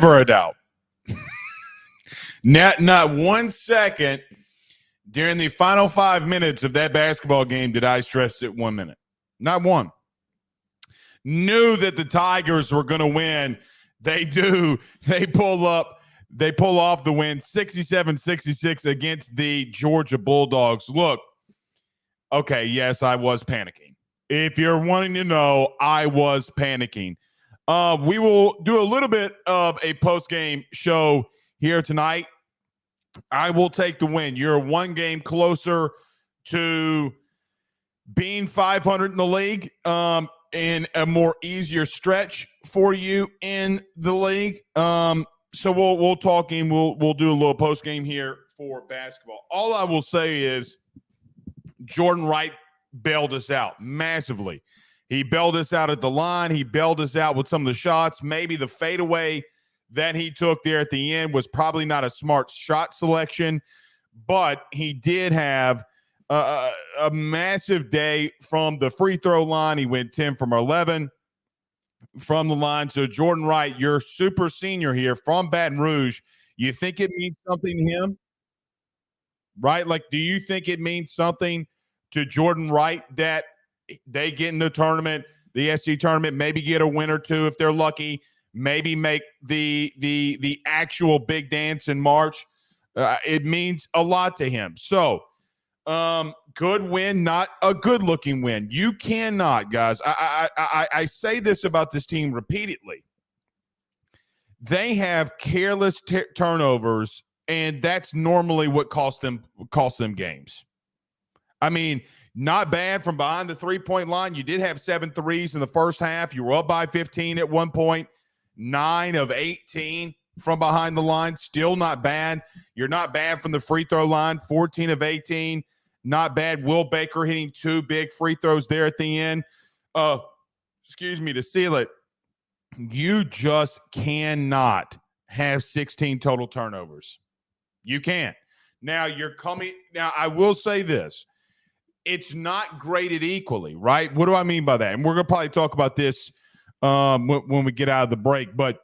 Never a doubt. Not 1 second during the final 5 minutes of that basketball game did I stress it 1 minute. Not one. Knew that the Tigers were going to win. They do. They pull off the win 67-66 against the Georgia Bulldogs. Look, okay, yes, I was panicking. If you're wanting to know, I was panicking. We will do a little bit of a post-game show here tonight. I will take the win. You're one game closer to being 500 in the league, and a more easier stretch for you in the league. So we'll talk and we'll do a little post-game here for basketball. All I will say is Jordan Wright bailed us out massively. He bailed us out at the line. He bailed us out with some of the shots. Maybe the fadeaway that he took there at the end was probably not a smart shot selection, but he did have a massive day from the free throw line. He went 10 from 11 from the line. So Jordan Wright, you're super senior here from Baton Rouge. You think it means something to him? Right? Like, do you think it means something to Jordan Wright that they get in the tournament, the SC tournament, maybe get a win or two if they're lucky, maybe make the actual big dance in March? It means a lot to him. So good win, not a good looking win. You cannot, guys. I say this about this team repeatedly. They have careless turnovers, and that's normally what costs them games. I mean, not bad from behind the three-point line. You did have 7 threes in the first half. You were up by 15 at one point, 9 of 18 from behind the line. Still not bad. You're not bad from the free throw line, 14 of 18. Not bad. Will Baker hitting 2 big free throws there at the end. To seal it. You just cannot have 16 total turnovers. You can't. Now, I will say this. It's not graded equally, right? What do I mean by that? And we're going to probably talk about this when we get out of the break. But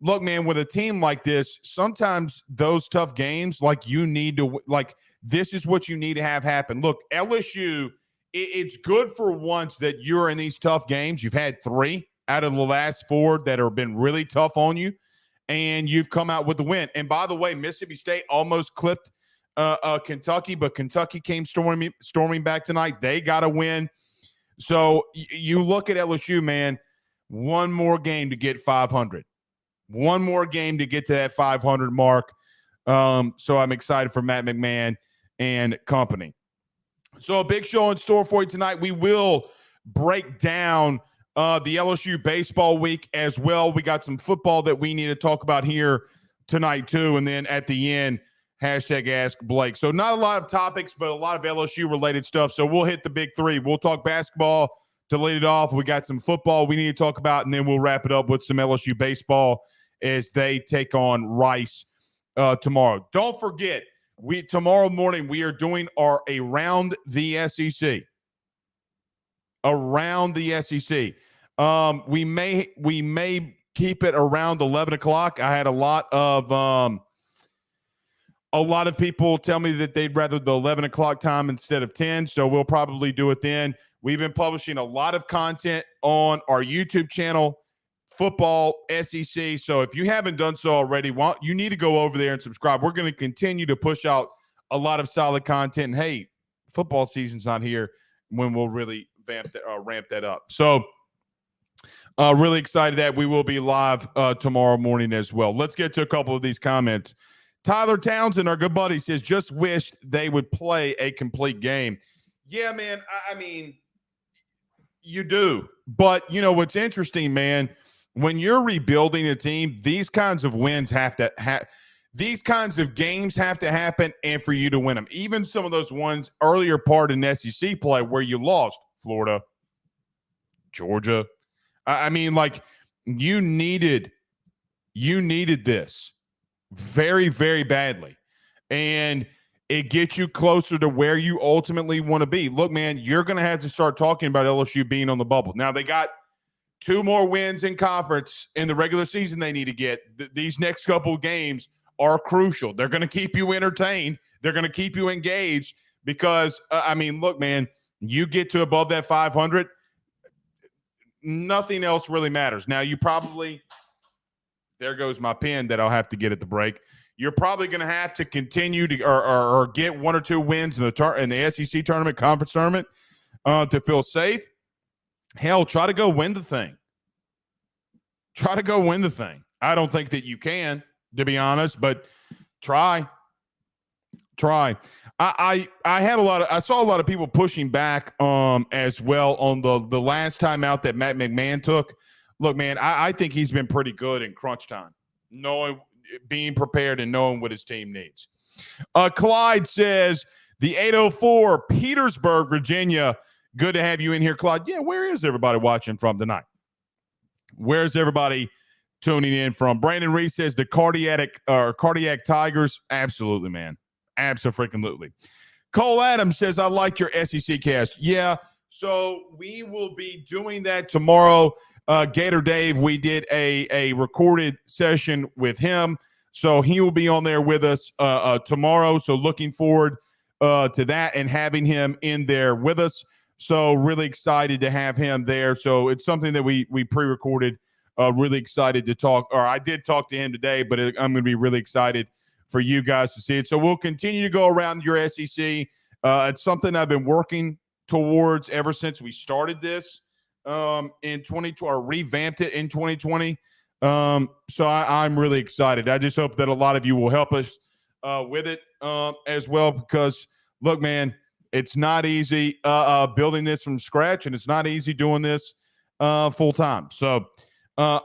look, man, with a team like this, sometimes those tough games, like you need to, like this is what you need to have happen. Look, LSU, it's good for once that you're in these tough games. You've had 3 out of the last 4 that have been really tough on you, and you've come out with the win. And by the way, Mississippi State almost clipped Kentucky, but Kentucky came storming back tonight. They got a win. So you look at LSU, man, one more game to get 500. One more game to get to that 500 mark. So I'm excited for Matt McMahon and company. So a big show in store for you tonight. We will break down the LSU baseball week as well. We got some football that we need to talk about here tonight too. And then at the end, #AskBlake. So not a lot of topics, but a lot of LSU-related stuff. So we'll hit the big 3. We'll talk basketball to lead it off. We got some football we need to talk about, and then we'll wrap it up with some LSU baseball as they take on Rice tomorrow. Don't forget, tomorrow morning we are doing our Around the SEC. Around the SEC. We may keep it around 11 o'clock. I had a lot of people tell me that they'd rather the 11 o'clock time instead of 10, so we'll probably do it then. We've been publishing a lot of content on our YouTube channel, Football SEC. So if you haven't done so already, you need to go over there and subscribe. We're going to continue to push out a lot of solid content. And hey, football season's not here when we'll really ramp that up. So really excited that we will be live tomorrow morning as well. Let's get to a couple of these comments. Tyler Townsend, our good buddy, says, just wished they would play a complete game. Yeah, man, I mean, you do. But, you know, what's interesting, man, when you're rebuilding a team, these kinds of wins have to these kinds of games have to happen and for you to win them. Even some of those ones earlier part in SEC play where you lost, Florida, Georgia. I mean, like, you needed this very, very badly. And it gets you closer to where you ultimately want to be. Look, man, you're going to have to start talking about LSU being on the bubble. Now, they got 2 more wins in conference in the regular season they need to get. These next couple of games are crucial. They're going to keep you entertained. They're going to keep you engaged because, look, man, you get to above that 500, nothing else really matters. Now, you probably – there goes my pen that I'll have to get at the break. You're probably going to have to continue to or get 1 or 2 wins in the SEC tournament, conference tournament to feel safe. Hell, try to go win the thing. Try to go win the thing. I don't think that you can, to be honest, but try. I saw a lot of people pushing back as well on the last time out that Matt McMahon took. Look, man, I think he's been pretty good in crunch time, being prepared and knowing what his team needs. Clyde says the 804 Petersburg, Virginia. Good to have you in here, Clyde. Yeah, where is everybody watching from tonight? Where's everybody tuning in from? Brandon Reese says the cardiac Tigers. Absolutely, man. Absolutely. Cole Adams says, I liked your SEC cast. Yeah, so we will be doing that tomorrow. Gator Dave, we did a recorded session with him, so he will be on there with us tomorrow. So looking forward to that and having him in there with us. So really excited to have him there. So it's something that we pre-recorded. Really excited to talk, or I did talk to him today, but I'm going to be really excited for you guys to see it. So we'll continue to go around your SEC. It's something I've been working towards ever since we started this in 2020, or revamped it in 2020. So I'm really excited. I just hope that a lot of you will help us with it as well, because look, man, it's not easy building this from scratch, and it's not easy doing this full time. So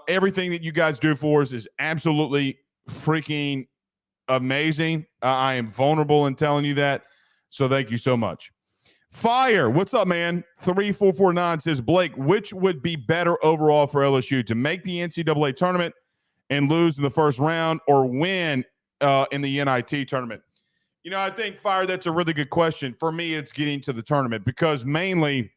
everything that you guys do for us is absolutely freaking amazing. I am vulnerable in telling you that. So thank you so much. Fire, what's up, man? 3449 says, Blake, which would be better overall for LSU, to make the NCAA tournament and lose in the first round, or win in the NIT tournament? You know, I think, Fire, that's a really good question. For me, it's getting to the tournament, because mainly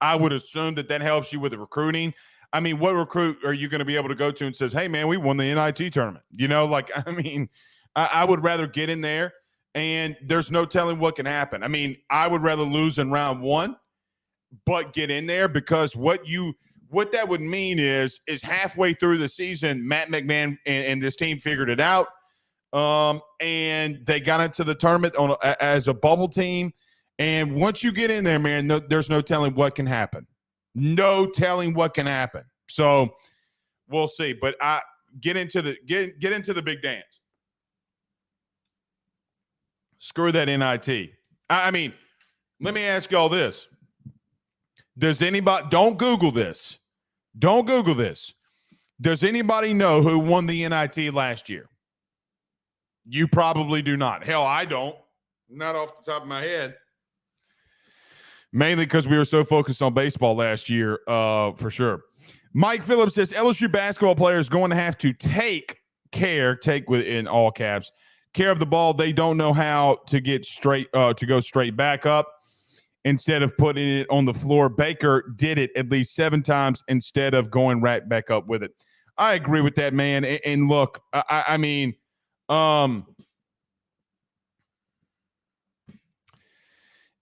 I would assume that helps you with the recruiting. I mean, what recruit are you going to be able to go to and says, hey, man, we won the NIT tournament? You know, like, I would rather get in there, and there's no telling what can happen. I mean, I would rather lose in round 1, but get in there, because what that would mean is halfway through the season, Matt McMahon and this team figured it out. And they got into the tournament as a bubble team. And once you get in there, man, there's no telling what can happen. No telling what can happen. So we'll see. But I get into the big dance. Screw that NIT. I mean, let me ask y'all this. Does anybody, don't Google this. Don't Google this. Does anybody know who won the NIT last year? You probably do not. Hell, I don't. Not off the top of my head. Mainly because we were so focused on baseball last year, for sure. Mike Phillips says, LSU basketball players going to have to take with in all caps, care of the ball. They don't know how to get straight, to go straight back up instead of putting it on the floor. Baker did it at least 7 times instead of going right back up with it. I agree with that, man. And look, I mean,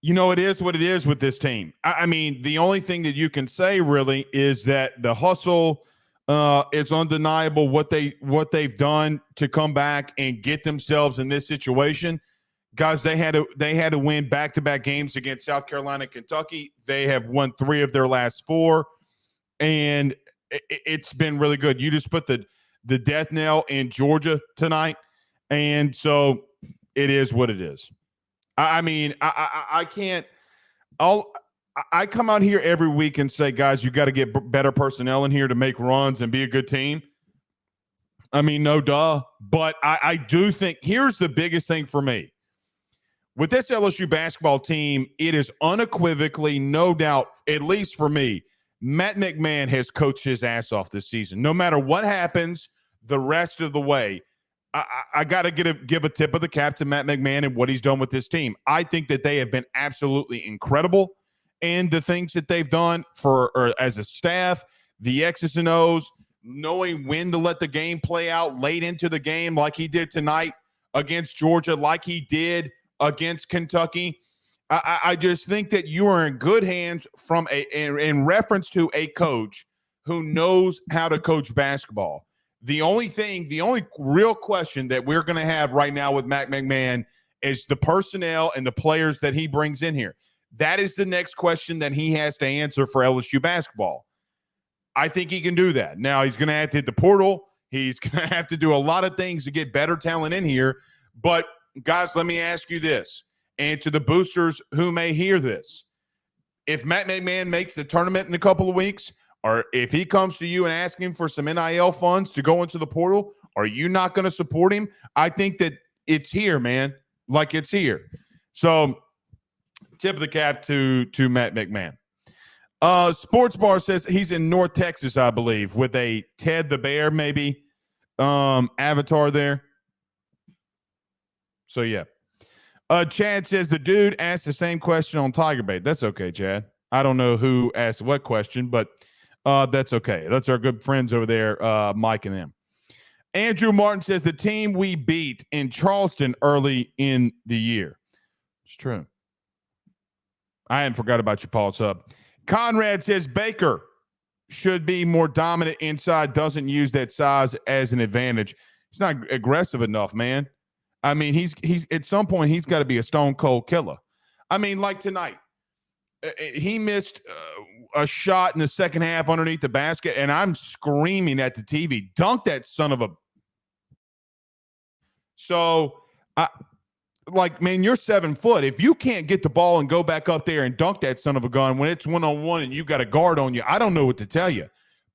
you know, it is what it is with this team. I mean, the only thing that you can say really is that the hustle is undeniable. What they've done to come back and get themselves in this situation, guys. They had to win back-to-back games against South Carolina, Kentucky. They have won 3 of their last 4, and it's been really good. You just put the death knell in Georgia tonight, and so it is what it is. I mean, I can't. I come out here every week and say, guys, you got to get better personnel in here to make runs and be a good team. I mean, no duh. But I do think here's the biggest thing for me. With this LSU basketball team, it is unequivocally, no doubt, at least for me, Matt McMahon has coached his ass off this season. No matter what happens the rest of the way, I got to give a tip of the cap to Matt McMahon and what he's done with this team. I think that they have been absolutely incredible in the things that they've done as a staff. the X's and O's, knowing when to let the game play out late into the game like he did tonight against Georgia, like he did against Kentucky. I just think that you are in good hands in reference to a coach who knows how to coach basketball. The only real question that we're going to have right now with Matt McMahon is the personnel and the players that he brings in here. That is the next question that he has to answer for LSU basketball. I think he can do that. Now, he's going to have to hit the portal. He's going to have to do a lot of things to get better talent in here. But, guys, let me ask you this, and to the boosters who may hear this. If Matt McMahon makes the tournament in a couple of weeks, or if he comes to you and asking for some NIL funds to go into the portal, are you not going to support him? I think that it's here, man. Like, it's here. So, tip of the cap to Matt McMahon. Sports Bar says he's in North Texas, I believe, with a Ted the Bear, maybe, avatar there. So, yeah. Chad says the dude asked the same question on Tiger Bait. That's okay, Chad. I don't know who asked what question, but that's okay. That's our good friends over there, Mike and them. Andrew Martin says the team we beat in Charleston early in the year. It's true. I hadn't forgot about you, Paul Sub. Conrad says Baker should be more dominant inside, doesn't use that size as an advantage. He's not aggressive enough, man. I mean, he's at some point, he's got to be a stone cold killer. I mean, like tonight, he missed a shot in the second half underneath the basket, and I'm screaming at the TV, dunk that son of a. So, man, you're 7 foot. If you can't get the ball and go back up there and dunk that son of a gun when it's one-on-one and you got a guard on you, I don't know what to tell you.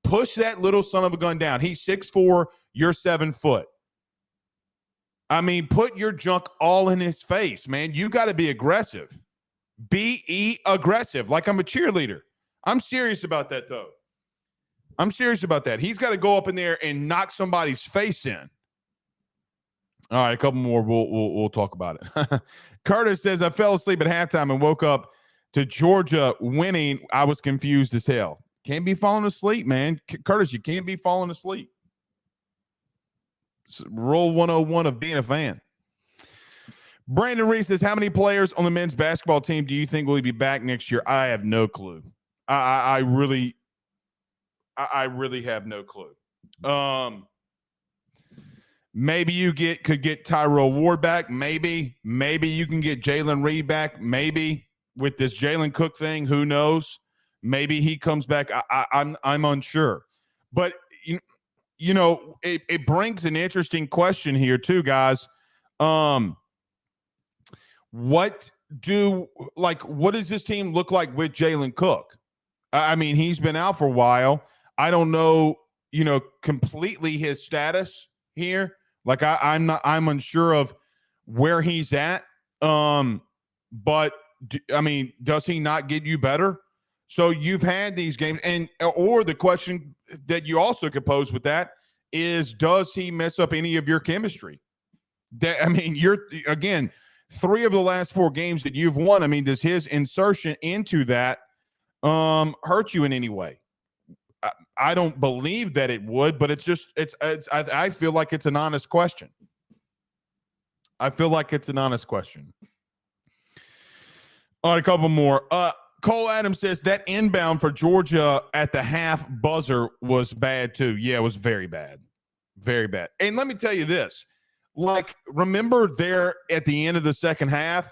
Push that little son of a gun down. He's 6'4", you're 7 foot. I mean, put your junk all in his face, man. You got to be aggressive. Be aggressive, like I'm a cheerleader. I'm serious about that, though. I'm serious about that. He's got to go up in there and knock somebody's face in. All right, a couple more. We'll talk about it. Curtis says, I fell asleep at halftime and woke up to Georgia winning. I was confused as hell. Can't be falling asleep, man. Curtis, you can't be falling asleep. It's rule 101 of being a fan. Brandon Reese says, how many players on the men's basketball team do you think will be back next year? I have no clue. I really have no clue. Maybe you could get Tyrell Ward back. Maybe you can get Jalen Reed back. Maybe with this Jalen Cook thing, who knows? Maybe he comes back. I'm unsure. But you know, it brings an interesting question here too, guys. What does this team look like with Jalen Cook? I mean, he's been out for a while. I don't know, completely his status here. Like I'm unsure of where he's at. But I mean, does he not get you better? So you've had these games, or the question that you also could pose with that is, does he mess up any of your chemistry? You're again, 3 of the last 4 games that you've won. I mean, does his insertion into that hurt you in any way? I don't believe that it would, but I feel like it's an honest question. All right, a couple more. Cole Adams says that inbound for Georgia at the half buzzer was bad too. Yeah, it was very bad. Very bad. And let me tell you this. Like, remember there at the end of the second half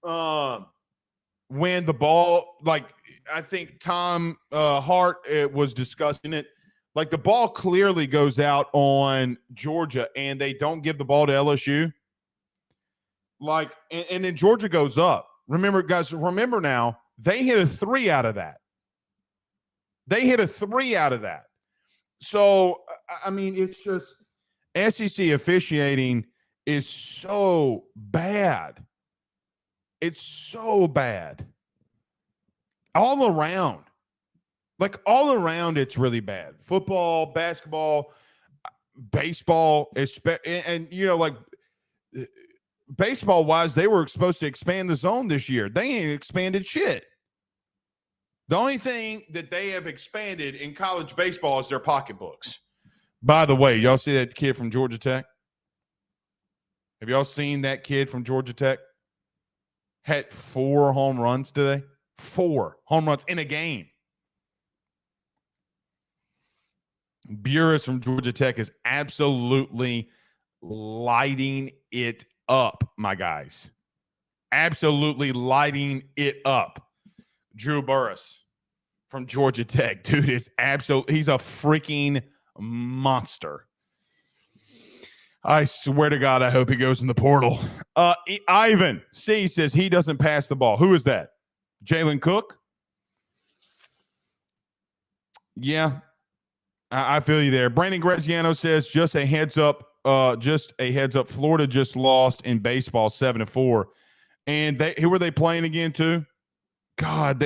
when the ball, like, I think Tom Hart was discussing it. Like, the ball clearly goes out on Georgia, and they don't give the ball to LSU. Like, and then Georgia goes up. Remember, guys, now, they hit a 3 out of that. So, I mean, it's just SEC officiating is so bad. It's so bad. All around. Like, all around, it's really bad. Football, basketball, baseball, and like, baseball-wise, they were supposed to expand the zone this year. They ain't expanded shit. The only thing that they have expanded in college baseball is their pocketbooks. By the way, y'all see that kid from Georgia Tech? Have y'all seen that kid from Georgia Tech? Had 4 home runs today. 4 home runs in a game. Burris from Georgia Tech is absolutely lighting it up, my guys. Absolutely lighting it up. Drew Burris from Georgia Tech. Dude, he's a freaking monster. I swear to God, I hope he goes in the portal. Ivan C says he doesn't pass the ball. Who is that? Jalen Cook? Yeah, I feel you there. Brandon Graziano says just a heads up. Florida just lost in baseball 7-4. And who were they playing again too? God,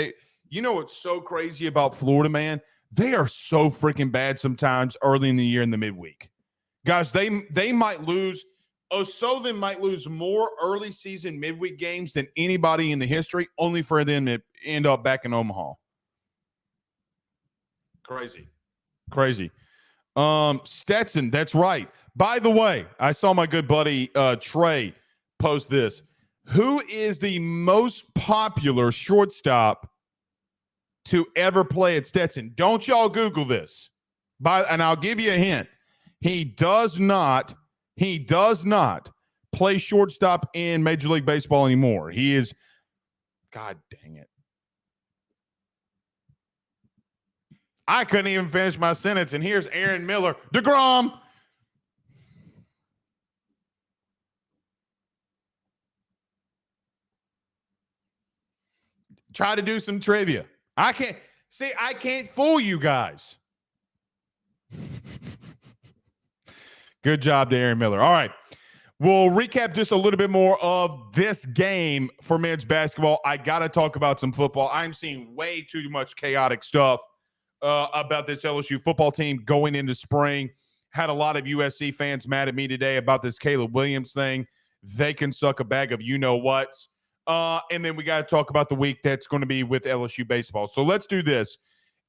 you know what's so crazy about Florida, man? They are so freaking bad sometimes early in the year in the midweek. Guys, they might lose. O'Sullivan might lose more early season midweek games than anybody in the history, only for them to end up back in Omaha. Crazy. Stetson, that's right. By the way, I saw my good buddy Trey post this. Who is the most popular shortstop to ever play at Stetson? Don't y'all Google this. And I'll give you a hint. He does not play shortstop in Major League Baseball anymore. He is, God dang it. I couldn't even finish my sentence, and here's Aaron Miller. DeGrom. Try to do some trivia. I can't fool you guys. Good job to Aaron Miller. All right. We'll recap just a little bit more of this game for men's basketball. I got to talk about some football. I'm seeing way too much chaotic stuff about this LSU football team going into spring. Had a lot of USC fans mad at me today about this Caleb Williams thing. They can suck a bag of you-know-whats. And then we got to talk about the week that's going to be with LSU baseball. So let's do this.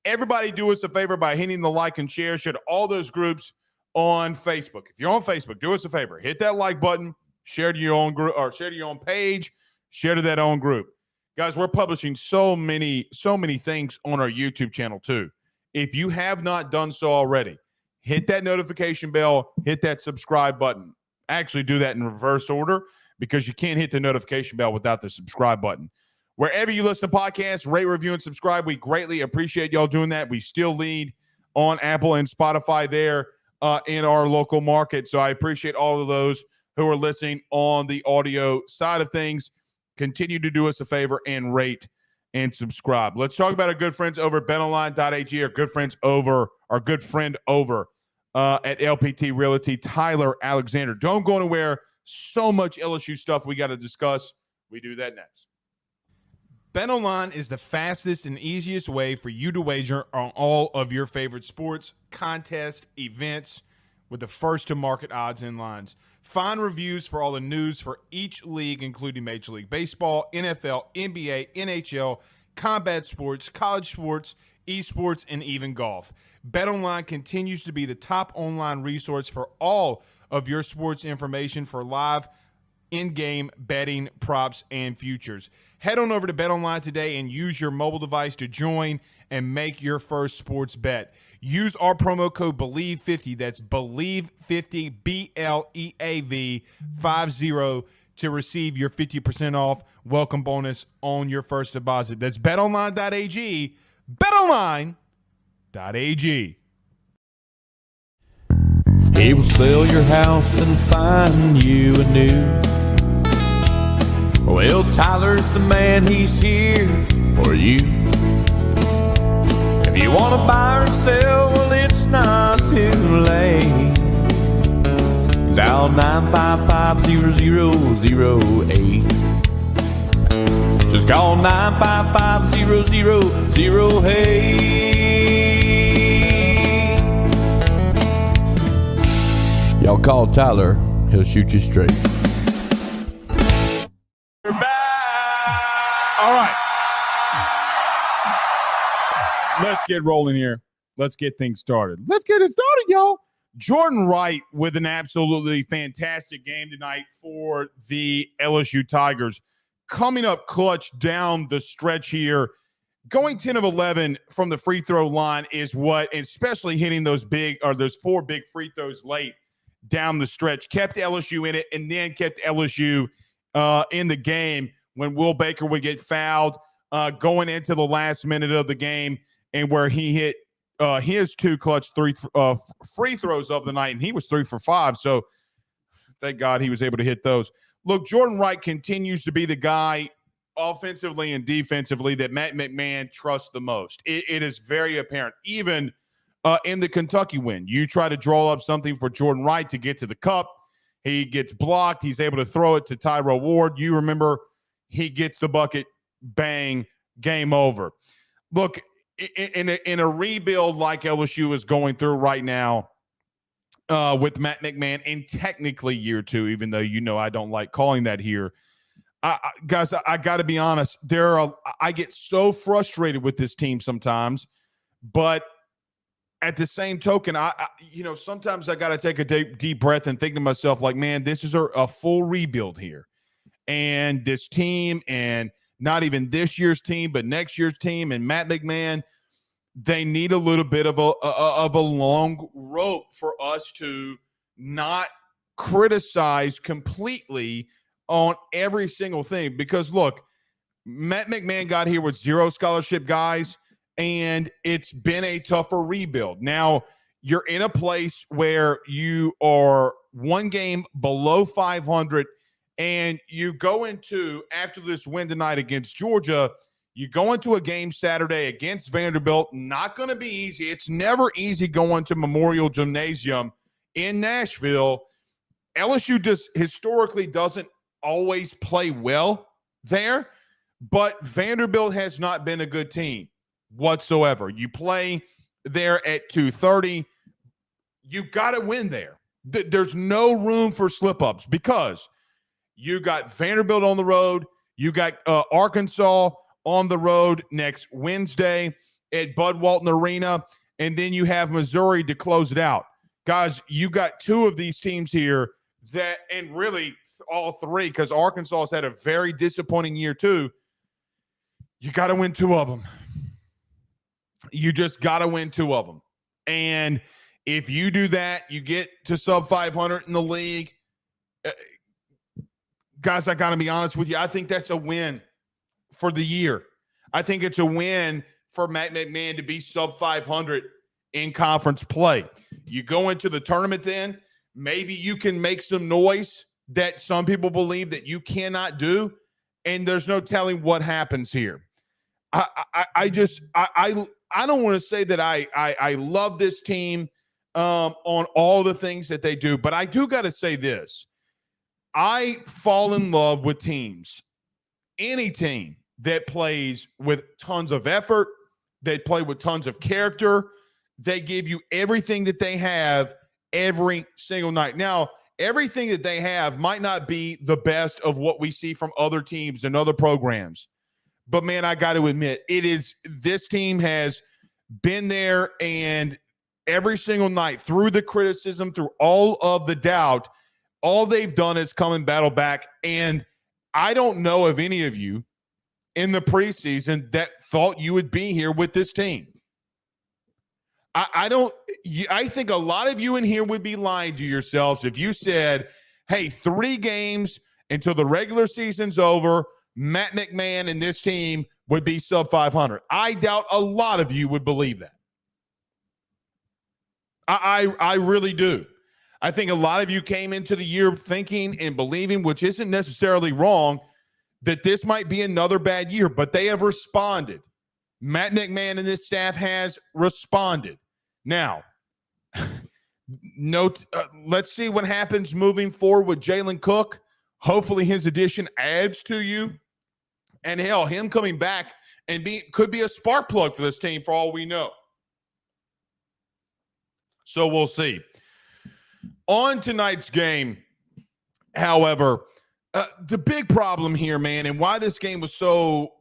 Everybody do us a favor by hitting the like and share. Share to all those groups on Facebook. If you're on Facebook, do us a favor. Hit that like button. Share to your own group or share to your own page. Share to that own group. Guys, we're publishing so many things on our YouTube channel too. If you have not done so already, hit that notification bell. Hit that subscribe button. Actually, do that in reverse order, because you can't hit the notification bell without the subscribe button. Wherever you listen to podcasts, rate, review, and subscribe. We greatly appreciate y'all doing that. We still lead on Apple and Spotify there in our local market. So I appreciate all of those who are listening on the audio side of things. Continue to do us a favor and rate and subscribe. Let's talk about our good friends over at betonline.ag, our good friend over at LPT Realty, Tyler Alexander. Don't go anywhere. So much LSU stuff we got to discuss. We do that next. BetOnline is the fastest and easiest way for you to wager on all of your favorite sports, contests, events with the first-to-market odds and lines. Find reviews for all the news for each league, including Major League Baseball, NFL, NBA, NHL, combat sports, college sports, esports, and even golf. BetOnline continues to be the top online resource for all of your sports information for live in-game betting, props, and futures. Head on over to BetOnline today and use your mobile device to join and make your first sports bet. Use our promo code BELIEVE50, that's BELIEVE50, BLEAV 50, to receive your 50% off welcome bonus on your first deposit. That's betonline.ag, betonline.ag. He will sell your house and find you a new. Well, Tyler's the man, he's here for you. If you want to buy or sell, well, it's not too late. Dial 955-0008. Just call 955-0008. Y'all call Tyler, he'll shoot you straight. We're back. All right. Let's get rolling here. Let's get things started. Let's get it started, y'all. Jordan Wright with an absolutely fantastic game tonight for the LSU Tigers. Coming up clutch down the stretch here. Going 10 of 11 from the free throw line is what, especially hitting those four big free throws late down the stretch, kept LSU in it and then kept LSU in the game when Will Baker would get fouled going into the last minute of the game, and where he hit his two clutch free throws of the night, and he was 3 for 5. So thank God he was able to hit those. Look, Jordan Wright continues to be the guy offensively and defensively that Matt McMahon trusts the most. It is very apparent. Even in the Kentucky win, you try to draw up something for Jordan Wright to get to the cup. He gets blocked. He's able to throw it to Tyrell Ward. You remember he gets the bucket, bang, game over. Look, in a rebuild like LSU is going through right now with Matt McMahon in technically year 2, even though I don't like calling that here. Guys, I got to be honest. I get so frustrated with this team sometimes, but at the same token, sometimes I got to take a deep breath and think to myself, like, man, this is a full rebuild here. And this team, and not even this year's team, but next year's team, and Matt McMahon, they need a little bit of a long rope for us to not criticize completely on every single thing. Because, look, Matt McMahon got here with 0 scholarship guys, and it's been a tougher rebuild. Now, you're in a place where you are one game below 500, and you go into, after this win tonight against Georgia, you go into a game Saturday against Vanderbilt. Not going to be easy. It's never easy going to Memorial Gymnasium in Nashville. LSU just historically doesn't always play well there, but Vanderbilt has not been a good team whatsoever. You play there at 2:30. You got to win there. There's no room for slip-ups because you got Vanderbilt on the road. You got Arkansas on the road next Wednesday at Bud Walton Arena, and then you have Missouri to close it out. Guys, you got 2 of these teams here that, and really all 3, because Arkansas has had a very disappointing year too. You got to win 2 of them. You just got to win 2 of them. And if you do that, you get to sub 500 in the league. Guys, I got to be honest with you. I think that's a win for the year. I think it's a win for Matt McMahon to be sub 500 in conference play. You go into the tournament then, maybe you can make some noise that some people believe that you cannot do, and there's no telling what happens here. I don't want to say that I love this team on all the things that they do, but I do got to say this. I fall in love with teams, any team that plays with tons of effort, they play with tons of character, they give you everything that they have every single night. Now, everything that they have might not be the best of what we see from other teams and other programs. But, man, I got to admit, this team has been there, and every single night, through the criticism, through all of the doubt, all they've done is come and battle back. And I don't know of any of you in the preseason that thought you would be here with this team. I think a lot of you in here would be lying to yourselves if you said, hey, 3 games until the regular season's over, Matt McMahon and this team would be sub 500. I doubt a lot of you would believe that. I really do. I think a lot of you came into the year thinking and believing, which isn't necessarily wrong, that this might be another bad year, but they have responded. Matt McMahon and his staff has responded. Now, let's see what happens moving forward with Jalen Cook. Hopefully his addition adds to you. And hell, him coming back and could be a spark plug for this team for all we know. So we'll see. On tonight's game, however, the big problem here, man, and why this game was so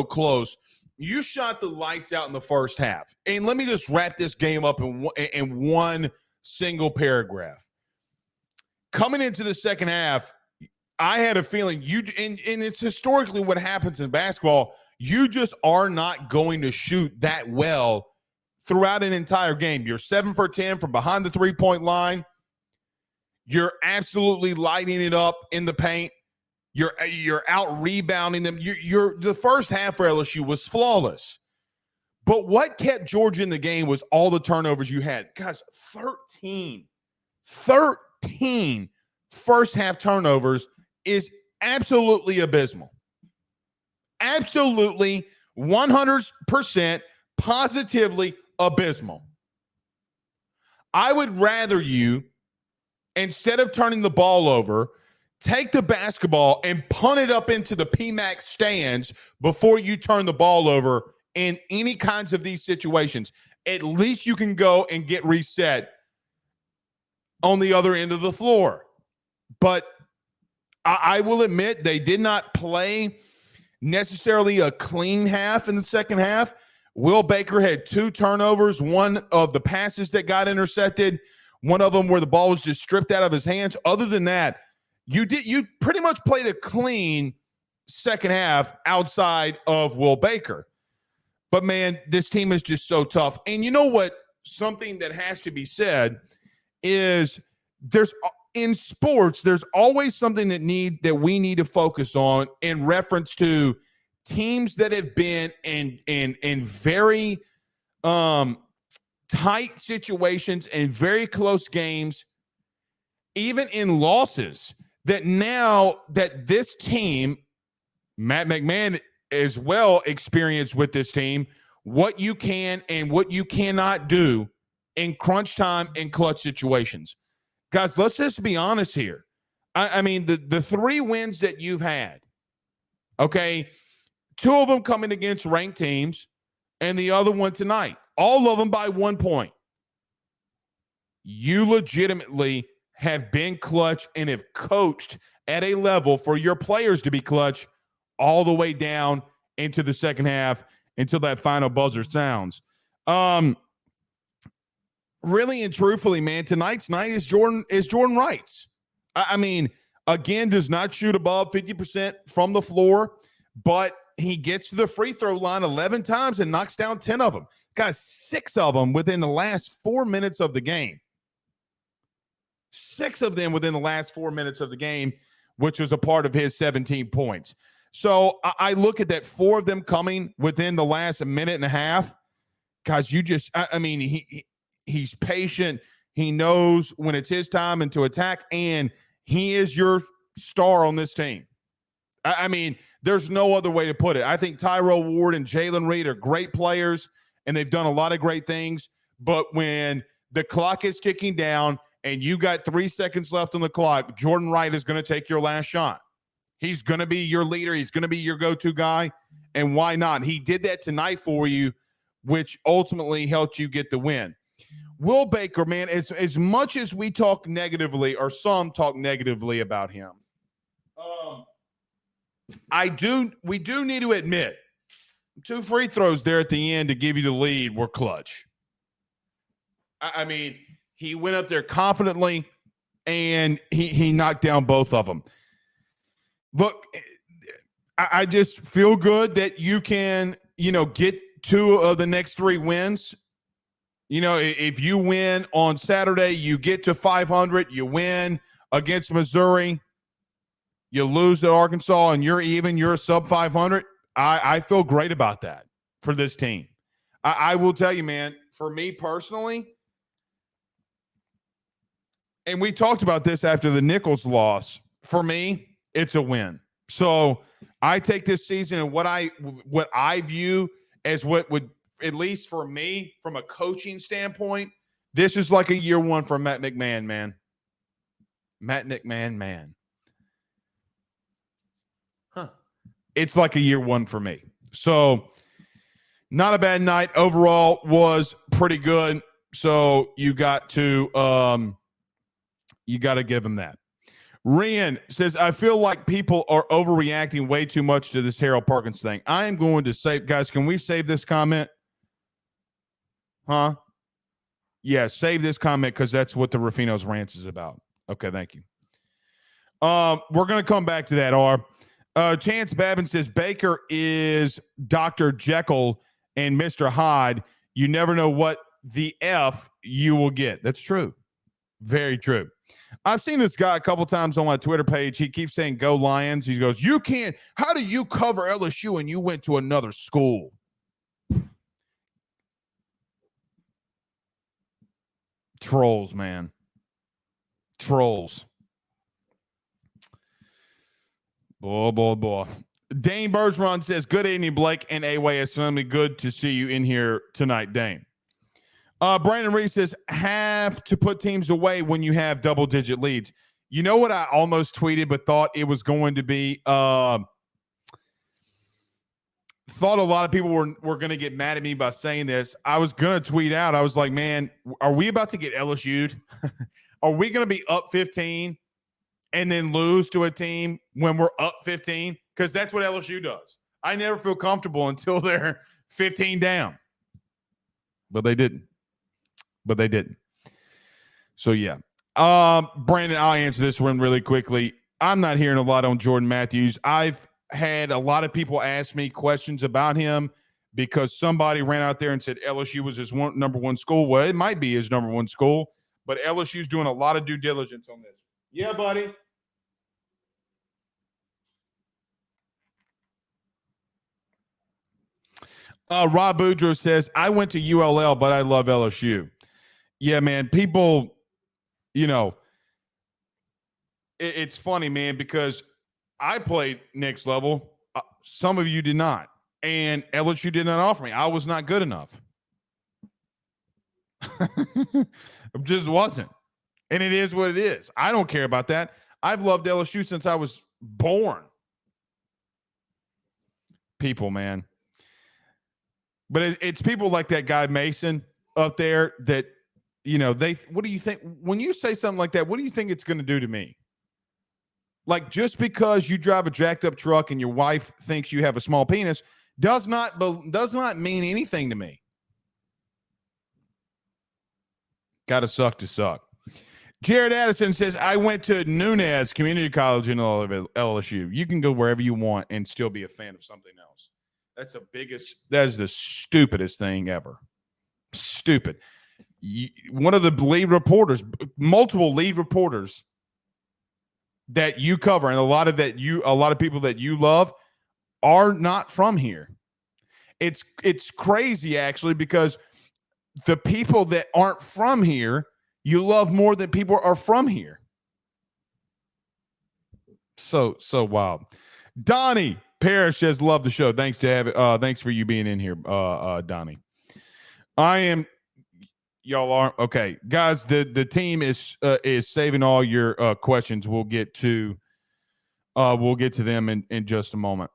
close, You shot the lights out in the first half. And let me just wrap this game up in one single paragraph. Coming into the second half, I had a feeling and it's historically what happens in basketball. You just are not going to shoot that well throughout an entire game. You're 7 for 10 from behind the three-point line. You're absolutely lighting it up in the paint. You're out rebounding them. The first half for LSU was flawless. But what kept Georgia in the game was all the turnovers you had. Guys, 13 first half turnovers is absolutely abysmal. Absolutely 100% positively abysmal. I would rather you, instead of turning the ball over, take the basketball and punt it up into the PMAC stands before you turn the ball over in any kinds of these situations. At least you can go and get reset on the other end of the floor. But I will admit they did not play necessarily a clean half in the second half. Will Baker had 2 turnovers, one of the passes that got intercepted, one of them where the ball was just stripped out of his hands. Other than that, you pretty much played a clean second half outside of Will Baker. But, man, this team is just so tough. And you know what? Something that has to be said is in sports, there's always something that we need to focus on in reference to teams that have been in very tight situations and very close games, even in losses, that now that this team, Matt McMahon as well experienced with this team, what you can and what you cannot do in crunch time and clutch situations. Guys, let's just be honest here. I mean, the 3 wins that you've had, okay, 2 of them coming against ranked teams and the other one tonight, all of them by 1 point. You legitimately have been clutch and have coached at a level for your players to be clutch all the way down into the second half until that final buzzer sounds. Really and truthfully, man, tonight's night is Jordan Wright's. I mean, again, does not shoot above 50% from the floor, but he gets to the free throw line 11 times and knocks down 10 of them. Guys, 6 of them within the last 4 minutes of the game. 6 of them within the last 4 minutes of the game, which was a part of his 17 points. So I look at that, 4 of them coming within the last minute and a half. Guys, he's patient. He knows when it's his time and to attack, and he is your star on this team. I mean, there's no other way to put it. I think Tyrell Ward and Jalen Reed are great players, and they've done a lot of great things. But when the clock is ticking down and you got 3 seconds left on the clock, Jordan Wright is going to take your last shot. He's going to be your leader. He's going to be your go-to guy. And why not? He did that tonight for you, which ultimately helped you get the win. Will Baker, man, as much as we talk negatively, or some talk negatively about him, we do need to admit 2 free throws there at the end to give you the lead were clutch. I mean, he went up there confidently, and he knocked down both of them. Look, I just feel good that you can, get 2 of the next 3 wins. If you win on Saturday, you get to 500, you win against Missouri, you lose at Arkansas, and you're a sub 500. I feel great about that for this team. I will tell you, man, for me personally, and we talked about this after the Nichols loss, for me, it's a win. So I take this season and what I view as what would, at least for me, from a coaching standpoint, this is like a year 1 for Matt McMahon, man. Matt McMahon, man. It's like a year 1 for me. So not a bad night. Overall was pretty good. So you got to give him that. Rian says, I feel like people are overreacting way too much to this Harold Perkins thing. I am going to save, guys, can we save this comment? Huh? Yeah, save this comment because that's what the Ruffino's Rants is about. Okay, thank you. We're going to come back to that, R. Chance Babin says, Baker is Dr. Jekyll and Mr. Hyde. You never know what the F you will get. That's true. Very true. I've seen this guy a couple times on my Twitter page. He keeps saying, go Lions. He goes, you can't. How do you cover LSU and you went to another school? Trolls, man. Trolls. Boy. Dane Bergeron says, good evening, Blake and A-Way. It's family. Good to see you in here tonight, Dane. Brandon Reese says, have to put teams away when you have double-digit leads. You know what I almost tweeted but thought it was going to be thought a lot of people were going to get mad at me by saying this. I was going to tweet out. I was like, man, are we about to get LSU'd? Are we going to be up 15 and then lose to a team when we're up 15? Because that's what LSU does. I never feel comfortable until they're 15 down. But they didn't. So, yeah. Brandon, I'll answer this one really quickly. I'm not hearing a lot on Jordan Matthews. I've had a lot of people ask me questions about him because somebody ran out there and said LSU was his number one school. Well, it might be his number one school, but LSU's doing a lot of due diligence on this. Yeah, buddy. Rob Boudreaux says, I went to ULL, but I love LSU. Yeah, man, people, it's funny, man, because I played next level. Some of you did not. And LSU did not offer me. I was not good enough. It just wasn't. And it is what it is. I don't care about that. I've loved LSU since I was born. People, man. But it's people like that guy Mason up there that, what do you think? When you say something like that, what do you think it's going to do to me? Like, just because you drive a jacked up truck and your wife thinks you have a small penis does not mean anything to me. Gotta suck to suck. Jared Addison says, I went to Nunez Community College in LSU. You can go wherever you want and still be a fan of something else. That is the stupidest thing ever. Stupid. One of the lead reporters, multiple lead reporters that you cover, and a lot of people that you love are not from here. It's crazy, actually, because the people that aren't from here, you love more than people are from here. So wild. Donnie Parrish says, love the show. Thanks for you being in here, Donnie. Y'all are okay, guys. The team is saving all your questions. We'll get to them in just a moment.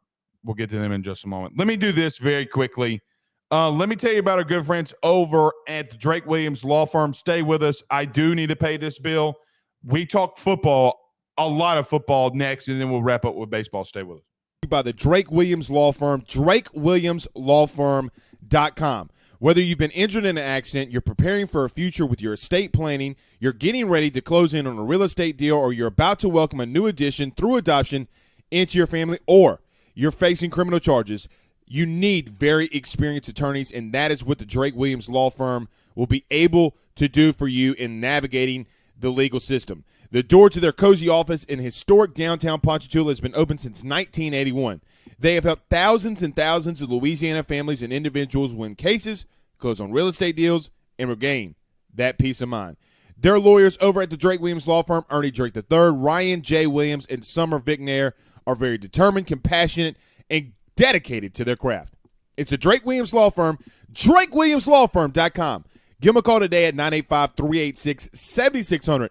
Let me do this very quickly. Let me tell you about our good friends over at the Drake Williams Law Firm. Stay with us. I do need to pay this bill. We talk football, a lot of football next, and then we'll wrap up with baseball. Stay with us. By the Drake Williams Law Firm, drakewilliamslawfirm.com. Whether you've been injured in an accident, you're preparing for a future with your estate planning, you're getting ready to close in on a real estate deal, or you're about to welcome a new addition through adoption into your family, or you're facing criminal charges, you need very experienced attorneys, and that is what the Drake Williams Law Firm will be able to do for you in navigating the legal system. The door to their cozy office in historic downtown Ponchatoula has been open since 1981. They have helped thousands and thousands of Louisiana families and individuals win cases, close on real estate deals, and regain that peace of mind. Their lawyers over at the Drake Williams Law Firm, Ernie Drake III, Ryan J. Williams, and Summer Vignair, are very determined, compassionate, and dedicated to their craft. It's the Drake Williams Law Firm, drakewilliamslawfirm.com. Give them a call today at 985-386-7600.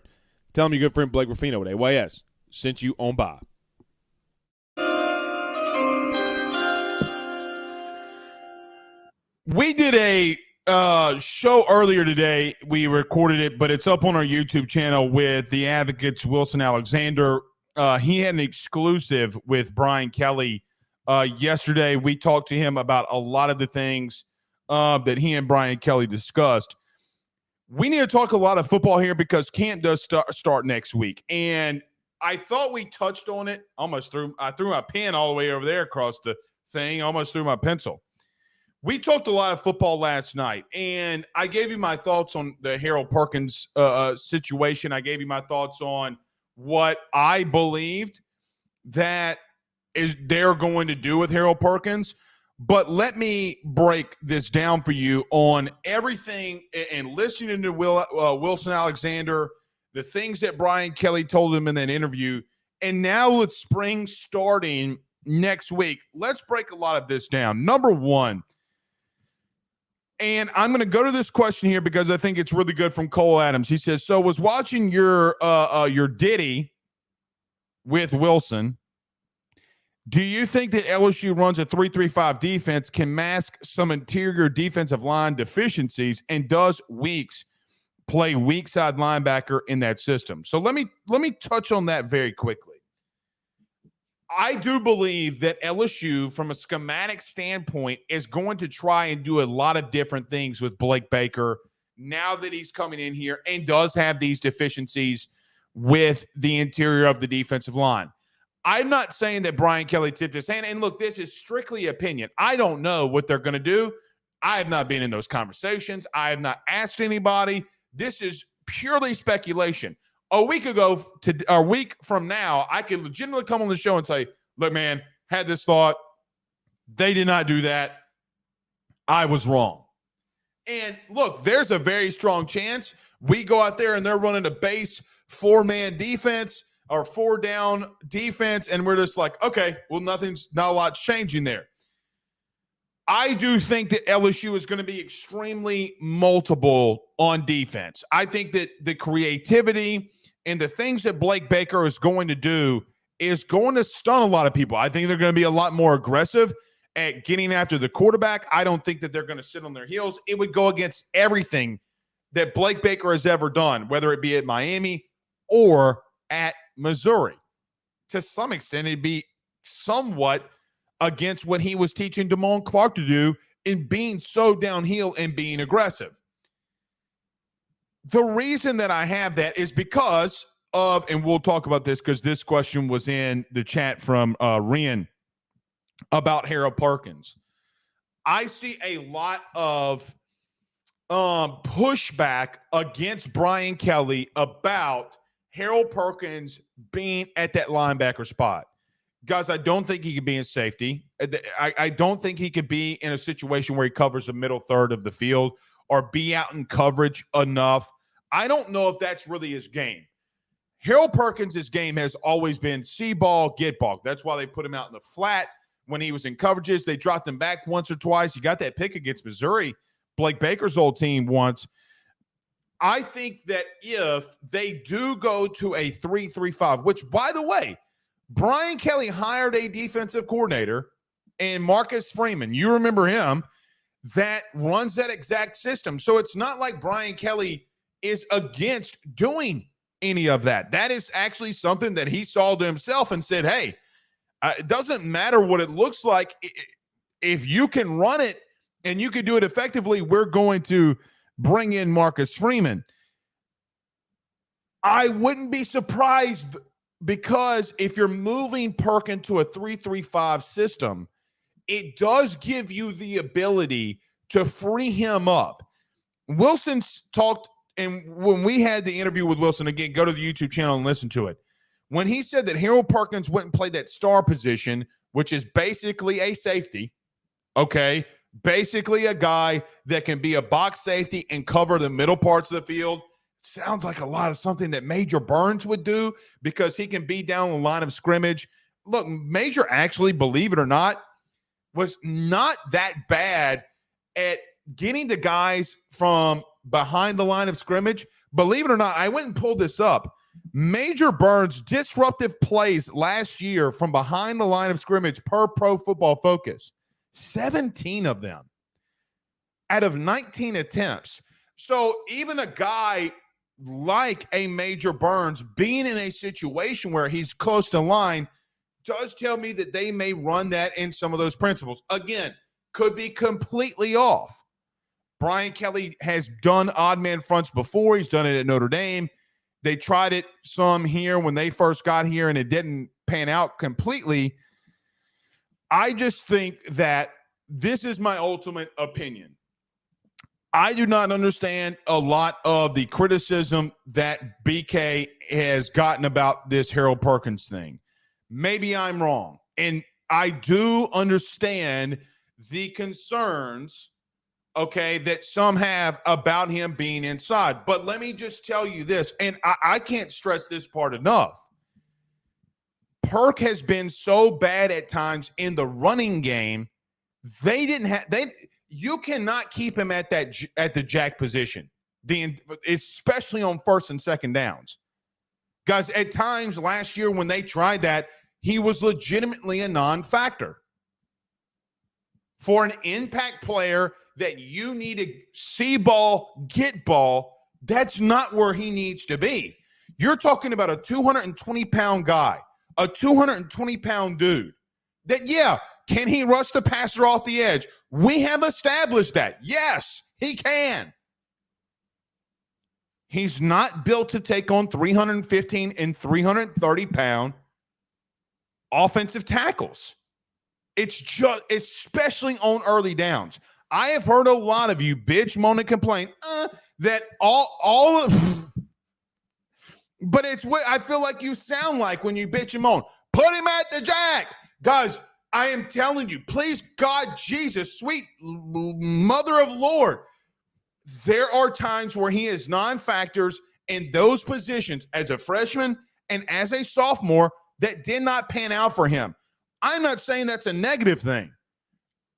Tell them your good friend Blake Ruffino at AYS sent you on by. We did a show earlier today. We recorded it, but it's up on our YouTube channel with the Advocates, Wilson Alexander. He had an exclusive with Brian Kelly yesterday. We talked to him about a lot of the things that he and Brian Kelly discussed. We need to talk a lot of football here because camp does start next week. And I thought we touched on it. I threw my pen all the way over there across the thing. Almost threw my pencil. We talked a lot of football last night, and I gave you my thoughts on the Harold Perkins situation. I gave you my thoughts on what I believed that they're going to do with Harold Perkins. But let me break this down for you on everything and listening to Wilson Alexander, the things that Brian Kelly told him in that interview. And now with spring starting next week, let's break a lot of this down. Number one, and I'm going to go to this question here because I think it's really good from Cole Adams. He says, so was watching your Diddy with Wilson. Do you think that LSU runs a 3-3-5 defense can mask some interior defensive line deficiencies, and does Weeks play weak side linebacker in that system? So let me touch on that very quickly. I do believe that LSU, from a schematic standpoint, is going to try and do a lot of different things with Blake Baker now that he's coming in here and does have these deficiencies with the interior of the defensive line. I'm not saying that Brian Kelly tipped his hand. And look, this is strictly opinion. I don't know what they're going to do. I have not been in those conversations. I have not asked anybody. This is purely speculation. A week from now, I could legitimately come on the show and say, look, man, had this thought. They did not do that. I was wrong. And look, there's a very strong chance we go out there and they're running a base 4-man defense or 4-down defense, and we're just like, okay, well, not a lot's changing there. I do think that LSU is going to be extremely multiple on defense. I think that the creativity and the things that Blake Baker is going to do is going to stun a lot of people. I think they're going to be a lot more aggressive at getting after the quarterback. I don't think that they're going to sit on their heels. It would go against everything that Blake Baker has ever done, whether it be at Miami or at Missouri. To some extent, it'd be somewhat against what he was teaching Damone Clark to do in being so downhill and being aggressive. The reason that I have that is because of, and we'll talk about this because this question was in the chat from Rian about Harold Perkins. I see a lot of pushback against Brian Kelly about Harold Perkins being at that linebacker spot. Guys, I don't think he could be in safety. I don't think he could be in a situation where he covers the middle third of the field or be out in coverage enough. I don't know if that's really his game. Harold Perkins' game has always been see ball, get ball. That's why they put him out in the flat when he was in coverages. They dropped him back once or twice. He got that pick against Missouri, Blake Baker's old team, once. I think that if they do go to a 3-3-5, which, by the way, Brian Kelly hired a defensive coordinator, and Marcus Freeman, you remember him, that runs that exact system. So it's not like Brian Kelly is against doing any of that. That is actually something that he saw to himself and said, hey, it doesn't matter what it looks like. If you can run it and you can do it effectively, we're going to bring in Marcus Freeman. I wouldn't be surprised, because if you're moving Perkins to a 3-3-5 system, it does give you the ability to free him up. Wilson's talked, and when we had the interview with Wilson, again, go to the YouTube channel and listen to it. When he said that Harold Perkins went and played that star position, which is basically a safety, okay, basically a guy that can be a box safety and cover the middle parts of the field. Sounds like a lot of something that Major Burns would do, because he can be down the line of scrimmage. Look, Major actually, believe it or not, was not that bad at getting the guys from behind the line of scrimmage. Believe it or not, I went and pulled this up. Major Burns' disruptive plays last year from behind the line of scrimmage per Pro Football Focus, 17 of them. out of 19 attempts. So even a guy like a Major Burns being in a situation where he's close to line does tell me that they may run that in some of those principles. Again, could be completely off. Brian Kelly has done odd man fronts before. He's done it at Notre Dame. They tried it some here when they first got here, and it didn't pan out completely. I just think that this is my ultimate opinion. I do not understand a lot of the criticism that BK has gotten about this Harold Perkins thing. Maybe I'm wrong. And I do understand the concerns, okay, that some have about him being inside. But let me just tell you this, and I can't stress this part enough. Perk has been so bad at times in the running game. You cannot keep him at the jack position, especially on first and second downs. Guys, at times last year when they tried that, he was legitimately a non-factor. For an impact player that you need to see ball, get ball, that's not where he needs to be. You're talking about a 220-pound guy, a 220-pound dude that, yeah, can he rush the passer off the edge? We have established that. Yes, he can. He's not built to take on 315 and 330-pound offensive tackles. It's just, especially on early downs. I have heard a lot of you bitch, moan, and complain that all of, but it's what I feel like you sound like when you bitch and moan. Put him at the jack. Guys, I am telling you, please, God, Jesus, sweet mother of Lord, there are times where he is non-factors in those positions as a freshman and as a sophomore that did not pan out for him. I'm not saying that's a negative thing.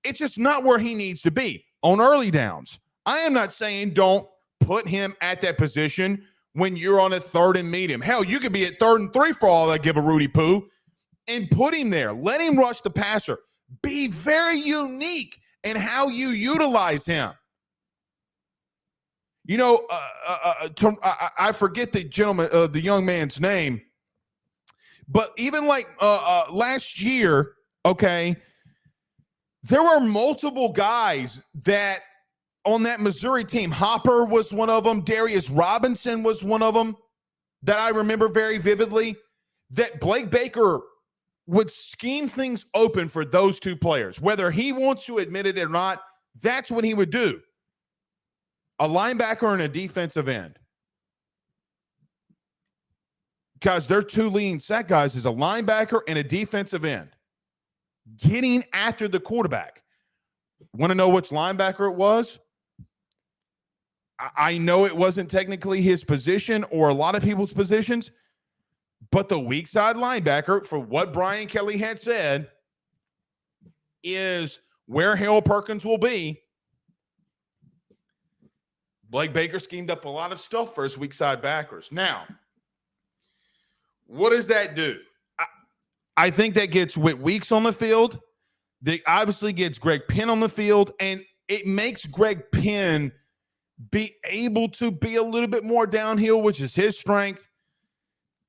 It's just not where he needs to be on early downs. I am not saying don't put him at that position when you're on a third and medium. Hell, you could be at 3rd and 3 for all I give a Rudy Poo and put him there. Let him rush the passer. Be very unique in how you utilize him. You know, I forget the gentleman, the young man's name, but even like last year, okay, there were multiple guys that on that Missouri team. Hopper was one of them. Darius Robinson was one of them that I remember very vividly, that Blake Baker would scheme things open for those two players. Whether he wants to admit it or not, that's what he would do. A linebacker and a defensive end. Because their two leading sack guys is a linebacker and a defensive end. Getting after the quarterback. Want to know which linebacker it was? I know it wasn't technically his position or a lot of people's positions, but the weak side linebacker, for what Brian Kelly had said, is where Harold Perkins will be. Blake Baker schemed up a lot of stuff for his weak side backers. Now, what does that do? I think that gets Whit Weeks on the field. That obviously gets Greg Penn on the field, and it makes Greg Penn be able to be a little bit more downhill, which is his strength.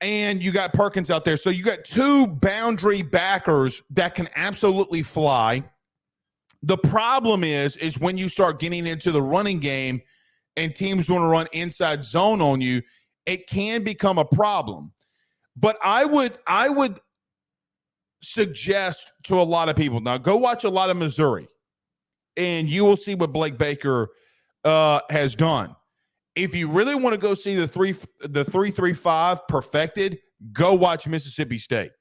And you got Perkins out there. So you got two boundary backers that can absolutely fly. The problem is when you start getting into the running game and teams want to run inside zone on you, it can become a problem. But I would suggest to a lot of people, now go watch a lot of Missouri, and you will see what Blake Baker has done. If you really want to go see the 3-3-5 perfected, go watch Mississippi State.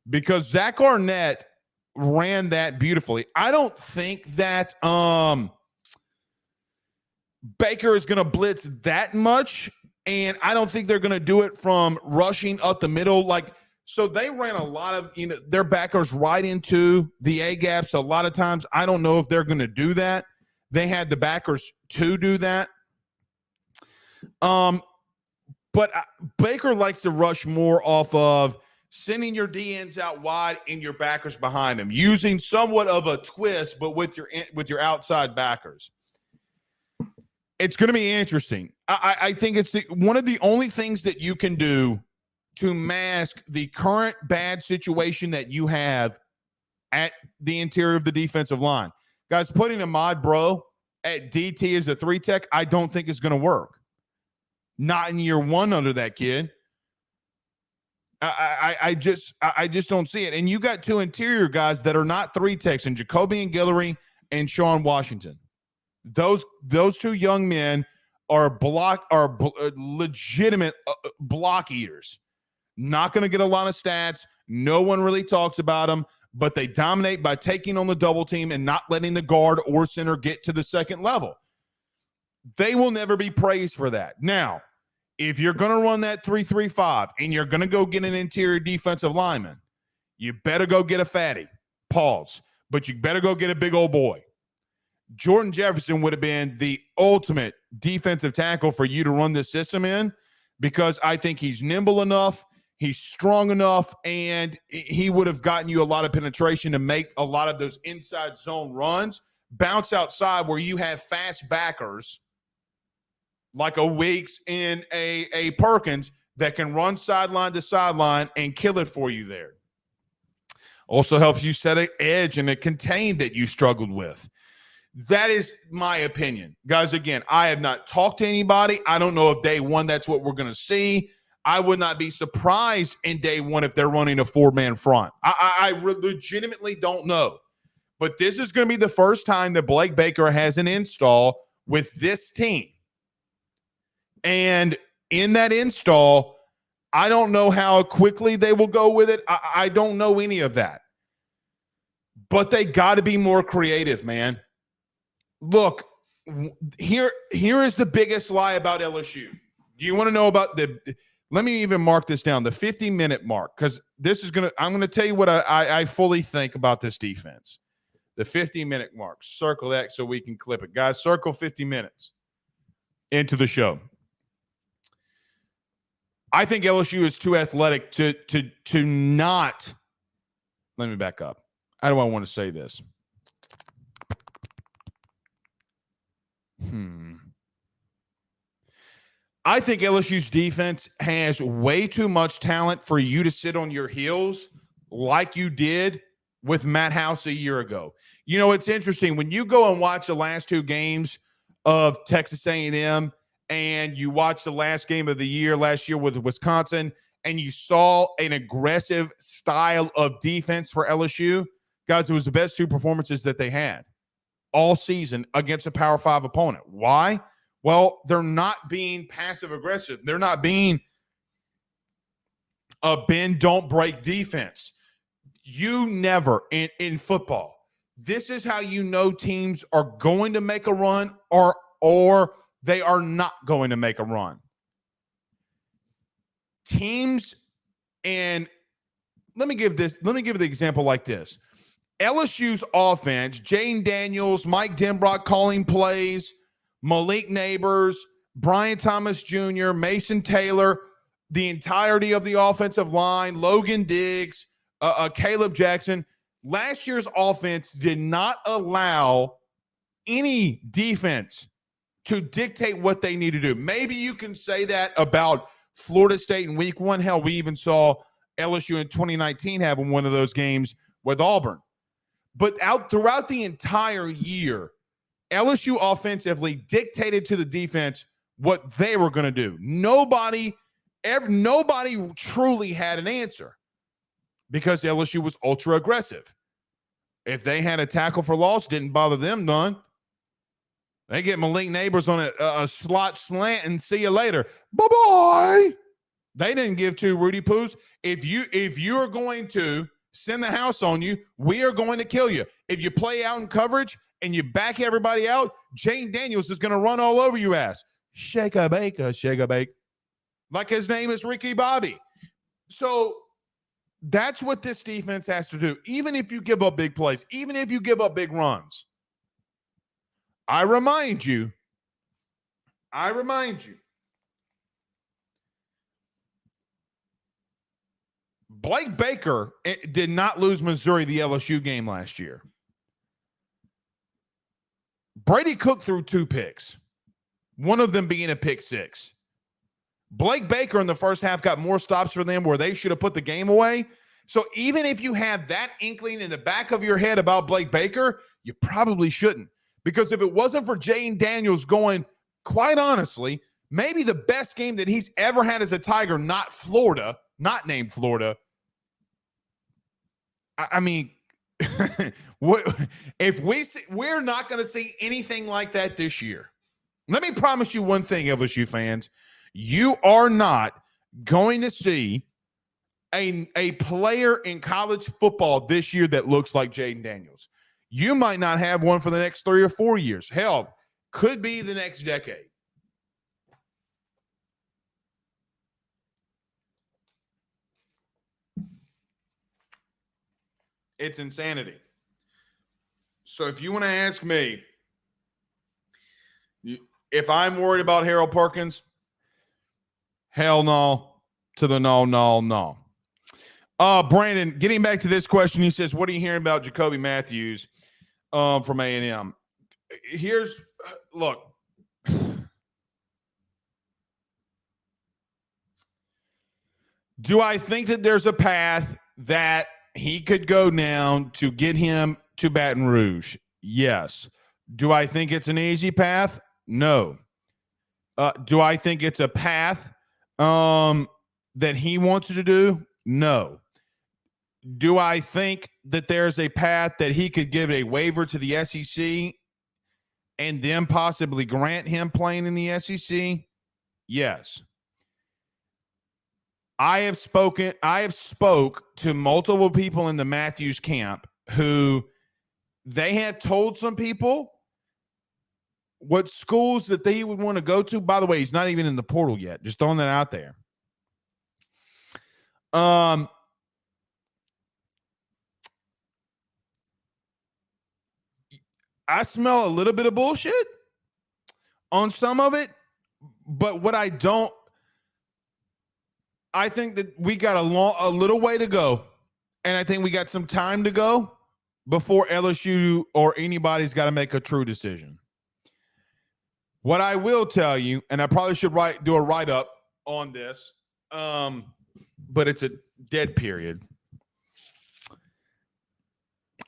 Because Zach Arnett ran that beautifully. I don't think that Baker is going to blitz that much, and I don't think they're going to do it from rushing up the middle. So they ran a lot of, their backers right into the A-gaps a lot of times. I don't know if they're going to do that. They had the backers to do that. But Baker likes to rush more off of sending your DNs out wide and your backers behind them, using somewhat of a twist, but with your outside backers. It's going to be interesting. I think it's one of the only things that you can do to mask the current bad situation that you have at the interior of the defensive line. Guys, putting Ahmad Bro at DT as a 3-tech, I don't think is going to work. Not in year one under that kid. I just don't see it. And you got two interior guys that are not 3-techs, and Jacoby and Guillory and Sean Washington. Those two young men are legitimate block eaters. Not going to get a lot of stats. No one really talks about them, but they dominate by taking on the double team and not letting the guard or center get to the second level. They will never be praised for that. Now, if you're going to run that 3-3-5 and you're going to go get an interior defensive lineman, you better go get a fatty. Pause. But you better go get a big old boy. Jordan Jefferson would have been the ultimate defensive tackle for you to run this system in, because I think he's nimble enough, he's strong enough, and he would have gotten you a lot of penetration to make a lot of those inside zone runs, bounce outside where you have fast backers like a Weeks and a Perkins that can run sideline to sideline and kill it for you there. Also helps you set an edge and a contain that you struggled with. That is my opinion. Guys, again, I have not talked to anybody. I don't know if day one that's what we're going to see. I would not be surprised in day one if they're running a 4-man front. I legitimately don't know. But this is going to be the first time that Blake Baker has an install with this team. And in that install, I don't know how quickly they will go with it. I don't know any of that. But they got to be more creative, man. Look, here is the biggest lie about LSU. Do you want to know about let me even mark this down, the 50-minute mark, because I'm going to tell you what I fully think about this defense. The 50-minute mark. Circle that so we can clip it. Guys, circle 50 minutes into the show. I think LSU is too athletic to not. Let me back up. How do I want to say this? I think LSU's defense has way too much talent for you to sit on your heels like you did with Matt House a year ago. You know, it's interesting. When you go and watch the last two games of Texas A&M and you watch the last game of the year last year with Wisconsin and you saw an aggressive style of defense for LSU, guys, it was the best two performances that they had all season against a Power 5 opponent. Why? Well, they're not being passive-aggressive. They're not being a bend-don't-break defense. You never, in football, this is how you know teams are going to make a run or they are not going to make a run. Teams, and let me give the example like this. LSU's offense, Jaden Daniels, Mike Denbrock calling plays, Malik Neighbors, Brian Thomas Jr., Mason Taylor, the entirety of the offensive line, Logan Diggs, Caleb Jackson. Last year's offense did not allow any defense to dictate what they need to do. Maybe you can say that about Florida State in week one. Hell, we even saw LSU in 2019 having one of those games with Auburn. But throughout the entire year, LSU offensively dictated to the defense what they were going to do. Nobody truly had an answer because LSU was ultra aggressive. If they had a tackle for loss, didn't bother them none. They get Malik Neighbors on a slot slant and see you later. Bye-bye. They didn't give two Rudy Poos. If you're going to send the house on you, we are going to kill you. If you play out in coverage and you back everybody out, Jaden Daniels is going to run all over you ass. Shake a bake. Like his name is Ricky Bobby. So that's what this defense has to do. Even if you give up big plays, even if you give up big runs, I remind you, Blake Baker did not lose Missouri the LSU game last year. Brady Cook threw 2 picks, one of them being a pick 6. Blake Baker in the first half got more stops for them where they should have put the game away. So even if you have that inkling in the back of your head about Blake Baker, you probably shouldn't. Because if it wasn't for Jaden Daniels going, quite honestly, maybe the best game that he's ever had as a Tiger, not named Florida. I mean, what if we're not going to see anything like that this year? Let me promise you one thing, LSU fans. You are not going to see a player in college football this year that looks like Jaden Daniels. You might not have one for the next 3 or 4 years. Hell, could be the next decade. It's insanity. So if you want to ask me if I'm worried about Harold Perkins, hell no to the no. Brandon, getting back to this question, he says, what are you hearing about Jacoby Matthews from A&M? Look. Do I think that there's a path that he could go down to get him to Baton Rouge? Yes. Do I think it's an easy path? No. Do I think it's a path that he wants to do? No. Do I think that there's a path that he could give a waiver to the SEC and then possibly grant him playing in the SEC? Yes. I have spoke to multiple people in the Matthews camp who they had told some people what schools that they would want to go to. By the way, he's not even in the portal yet. Just throwing that out there. I smell a little bit of bullshit on some of it, but what I think that we got a little way to go, and I think we got some time to go before LSU or anybody's got to make a true decision. What I will tell you, and I probably should do a write-up on this, but it's a dead period.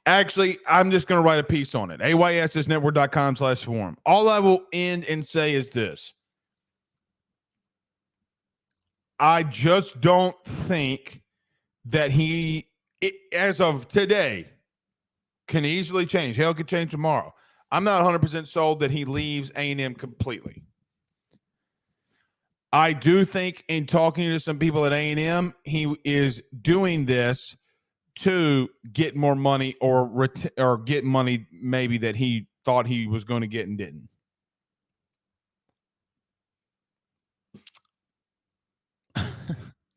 Actually, I'm just going to write a piece on it. ayssnetwork.com/forum. All I will end and say is this. I just don't think that as of today, can easily change. Hell, could change tomorrow. I'm not 100% sold that he leaves A&M completely. I do think in talking to some people at A&M, he is doing this to get more money or get money maybe that he thought he was going to get and didn't.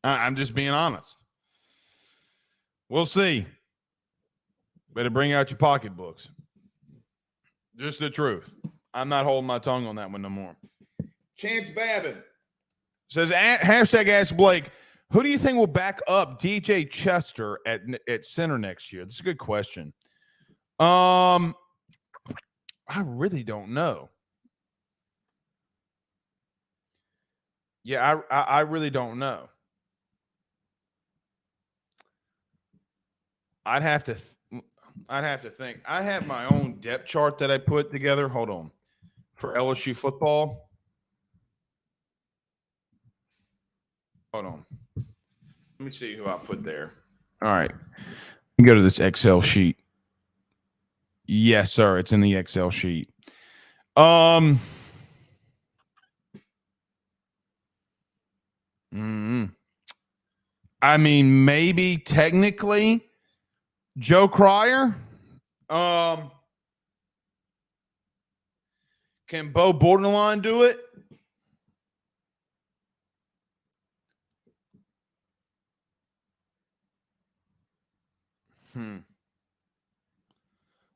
I'm just being honest. We'll see. Better bring out your pocketbooks. Just the truth. I'm not holding my tongue on that one no more. Chance Babin says, hashtag Ask Blake, who do you think will back up DJ Chester at center next year? That's a good question. I really don't know. Yeah, I really don't know. I'd have to think. I have my own depth chart that I put together. Hold on. For LSU football. Hold on. Let me see who I put there. All right. Let me go to this Excel sheet. Yes, sir. It's in the Excel sheet. I mean, maybe technically Joe Cryer. Can Bo Borderline do it?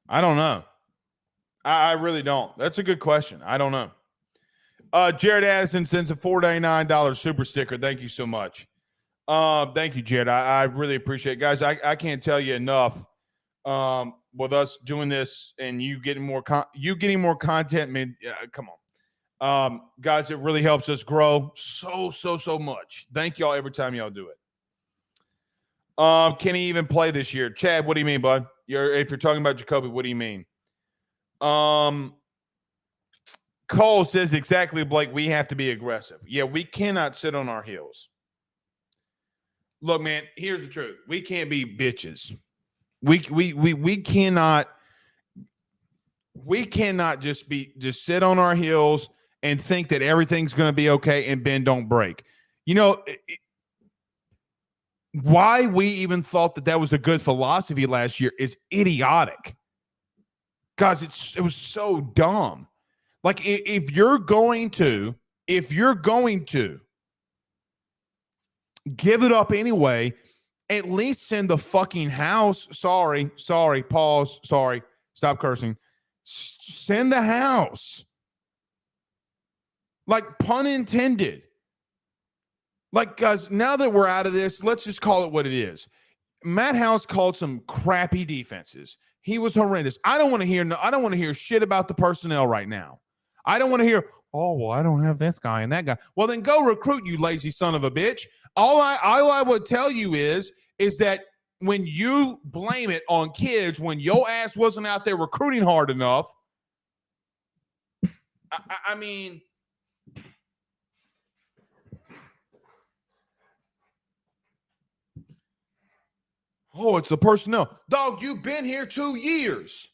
I don't know. I really don't. That's a good question. I don't know. Jared Addison sends a $4.99 super sticker. Thank you so much. Thank you, Jed. I really appreciate it. Guys, I can't tell you enough with us doing this and you getting more content. Man, come on. Guys, it really helps us grow so much. Thank y'all every time y'all do it. Can he even play this year? Chad, what do you mean, bud? If you're talking about Jacoby, what do you mean? Cole says exactly, Blake, we have to be aggressive. Yeah, we cannot sit on our heels. Look, man, here's the truth. We can't be bitches. We cannot just sit on our heels and think that everything's going to be okay and bend don't break. You know, why we even thought that was a good philosophy last year is idiotic. Guys, it was so dumb. Like if you're going to give it up anyway, at least send the fucking house. Sorry, pause, sorry, stop cursing. Send the house. Like, pun intended. Like, guys, now that we're out of this, let's just call it what it is. Matt House called some crappy defenses. He was horrendous. I don't want to hear shit about the personnel right now. I don't want to hear, oh, well, I don't have this guy and that guy. Well, then go recruit, you lazy son of a bitch. All I would tell you is that when you blame it on kids, when your ass wasn't out there recruiting hard enough, I mean, oh, it's the personnel. Dog, you've been here 2 years.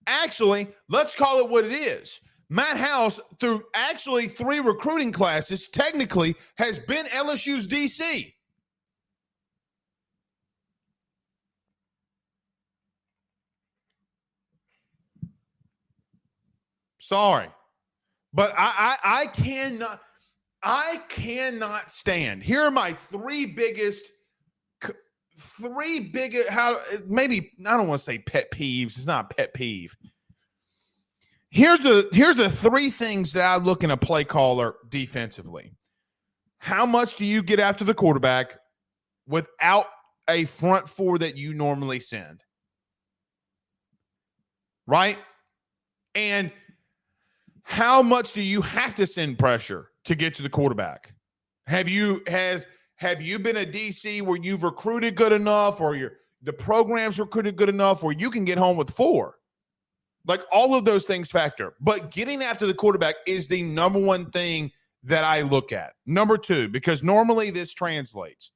Actually, let's call it what it is. Matt House, through actually 3 recruiting classes, technically has been LSU's DC. Sorry. But I cannot stand. Here are my three biggest, maybe, I don't want to say pet peeves. It's not a pet peeve. Here's the 3 things that I look in a play caller defensively. How much do you get after the quarterback without a front 4 that you normally send? Right? And how much do you have to send pressure to get to the quarterback? Have you been a DC where you've recruited good enough, or the program's recruited good enough where you can get home with 4? Like, all of those things factor. But getting after the quarterback is the number one thing that I look at. Number 2, because normally this translates.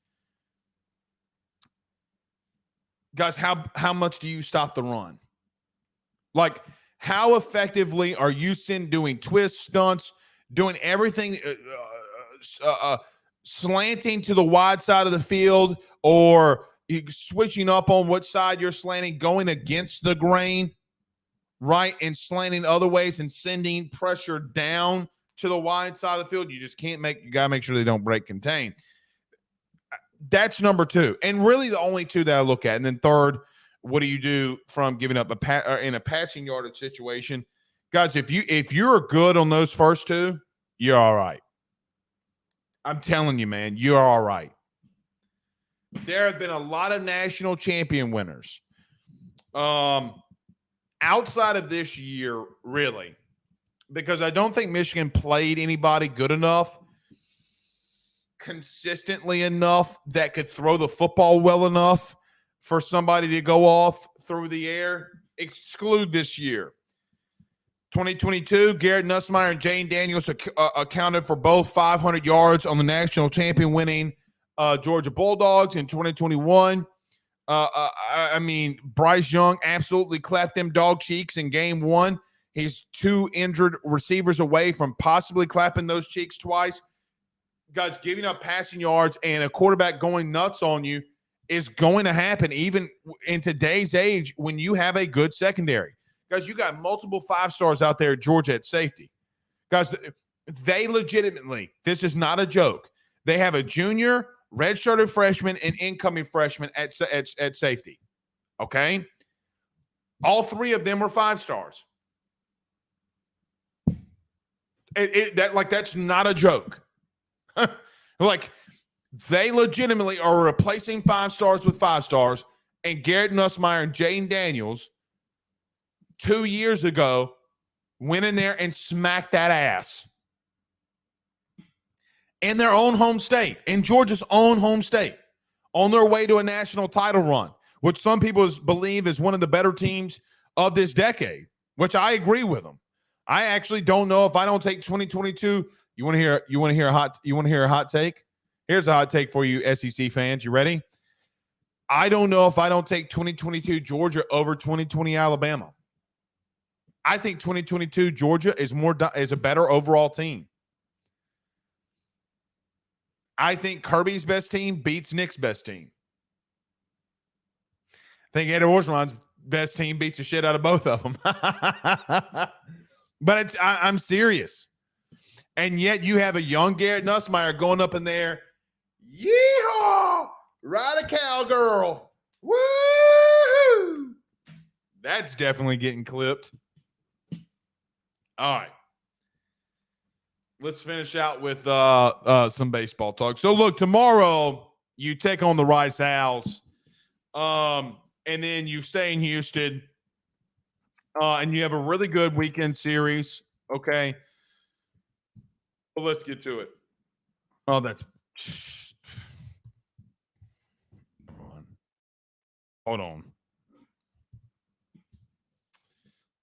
Guys, how much do you stop the run? Like, how effectively are you doing twists, stunts, doing everything, slanting to the wide side of the field, or switching up on what side you're slanting, going against the grain? Right, and slanting other ways and sending pressure down to the wide side of the field. You just can't you got to make sure they don't break contain. That's number 2. And really the only 2 that I look at. And then third, what do you do from giving up in a passing yardage situation? Guys, if you're good on those first 2, you're all right. I'm telling you, man, you're all right. There have been a lot of national champion winners. Outside of this year, really, because I don't think Michigan played anybody good enough, consistently enough, that could throw the football well enough for somebody to go off through the air. Exclude this year. 2022, Garrett Nussmeier and Jaden Daniels accounted for both 500 yards on the national champion winning Georgia Bulldogs. In 2021, I mean, Bryce Young absolutely clapped them dog cheeks in game 1. He's 2 injured receivers away from possibly clapping those cheeks twice. Guys, giving up passing yards and a quarterback going nuts on you is going to happen even in today's age when you have a good secondary. Guys, you got multiple 5-stars out there at Georgia at safety. Guys, they legitimately, this is not a joke, they have a junior, redshirted freshman, and incoming freshman at safety. Okay? All 3 of them are 5-stars. That's not a joke. Like, They legitimately are replacing 5 stars with 5 stars, and Garrett Nussmeier and Jaden Daniels 2 years ago went in there and smacked that ass in their own home state, in Georgia's own home state, on their way to a national title run, which some people believe is one of the better teams of this decade, which I agree with them. I actually don't know if I don't take 2022. You want to hear a hot take? Here's a hot take for you SEC fans. You ready? I don't know if I don't take 2022 Georgia over 2020 Alabama. I think 2022 Georgia is a better overall team. I think Kirby's best team beats Nick's best team. I think Ed Orgeron's best team beats the shit out of both of them. But I'm serious. And yet you have a young Garrett Nussmeier going up in there. Yeehaw! Ride a cowgirl. Woo! That's definitely getting clipped. All right. Let's finish out with some baseball talk. So, look, tomorrow you take on the Rice Owls, and then you stay in Houston, and you have a really good weekend series, okay? Well, let's get to it. Oh, that's – hold on.